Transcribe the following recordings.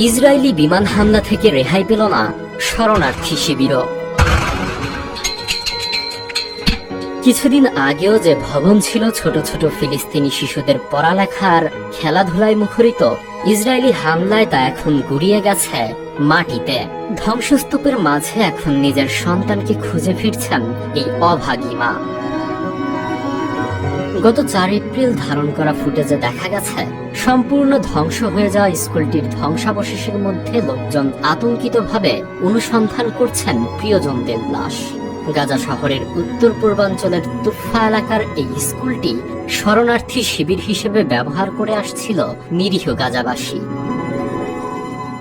Israeli বিমান হামলা থেকে রেহাই পেল না শরণার্থী শিবিরও। কিছুদিন আগেও যে ভবন ছিল ছোট ছোট ফিলিস্তিনি শিশুদের পড়ালেখার খেলাধুলায় মুখরিত, ইসরায়েলি হামলায় তা এখন গুড়িয়ে গেছে মাটিতে। ধ্বংসস্তূপের মাঝে এখন নিজের সন্তানকে খুঁজে ফিরছেন এই অভাগী মা। গত 4 এপ্রিল ধারণ করা ফুটেজে দেখা গেছে সম্পূর্ণ ধ্বংস হয়ে যাওয়া স্কুলটির ধ্বংসাবশেষের মধ্যে লোকজন আতঙ্কিতভাবে অনুসন্ধান করছেন প্রিয়জনদের লাশ। গাজা শহরের উত্তর পূর্বাঞ্চলের তুফা এলাকার এই স্কুলটি শরণার্থী শিবির হিসেবে ব্যবহার করে আসছিল নিরীহ গাজাবাসী।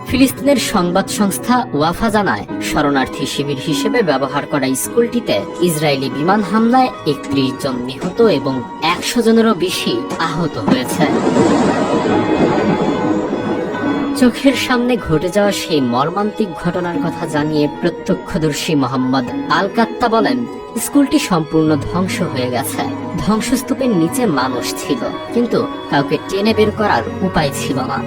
ফিলিস্তিনের সংবাদ সংস্থা ওয়াফা জানায়, শরণার্থী শিবির হিসেবে ব্যবহার করা স্কুলটিতে ইসরায়েলি বিমান হামলায় 31 জন নিহত এবং 100 জনেরও বেশি আহত হয়েছে। চোখের সামনে ঘটে যাওয়া সেই মর্মান্তিক ঘটনার কথা জানিয়ে প্রত্যক্ষদর্শী মোহাম্মদ আল কাত্তা বলেন, স্কুলটি সম্পূর্ণ ধ্বংস হয়ে গেছে। ধ্বংসস্তূপের নিচে মানুষ ছিল, কিন্তু কাউকে টেনে বের করার উপায় ছিল না।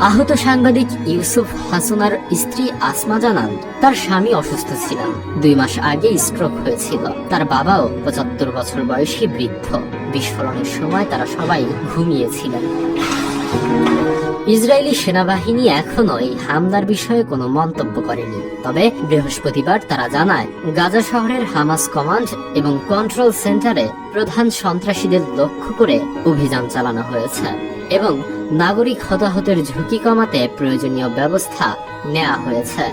আহত সাংবাদিক ইউসুফ হাসনার স্ত্রী আসমা জানান, তার স্বামী অসুস্থ ছিলেন। 2 মাস আগে স্ট্রোক হয়েছিল। তার বাবাও 75 বছর বয়সী বৃদ্ধ। বিস্ফোরণের সময় তারা সবাই ঘুমিয়েছিলেন। ইসরায়েলি সেনাবাহিনী এখনো এই হামলার বিষয়ে কোনো মন্তব্য করেনি। তবে বৃহস্পতিবার তারা জানায়, গাজা শহরের হামাস কমান্ড এবং কন্ট্রোল সেন্টারে প্রধান সন্ত্রাসীদের লক্ষ্য করে অভিযান চালানো হয়েছে এবং নাগরিক হতাহতের ঝুঁকি কমাতে প্রয়োজনীয় ব্যবস্থা নেওয়া হয়েছে।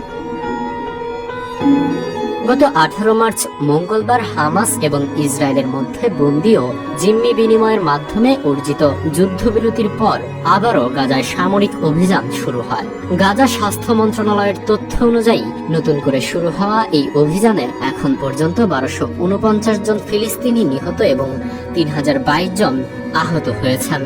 গত 18 মার্চ মঙ্গলবার হামাস এবং ইসরায়েলের মধ্যে বন্দী ও জিম্মি বিনিময়ের মাধ্যমে অর্জিত যুদ্ধবিরতির পর আবারও গাজায় সামরিক অভিযান শুরু হয়। গাজা স্বাস্থ্য মন্ত্রণালয়ের তথ্য অনুযায়ী নতুন করে শুরু হওয়া এই অভিযানে এখন পর্যন্ত 1249 জন ফিলিস্তিনি নিহত এবং 3022 জন আহত হয়েছেন।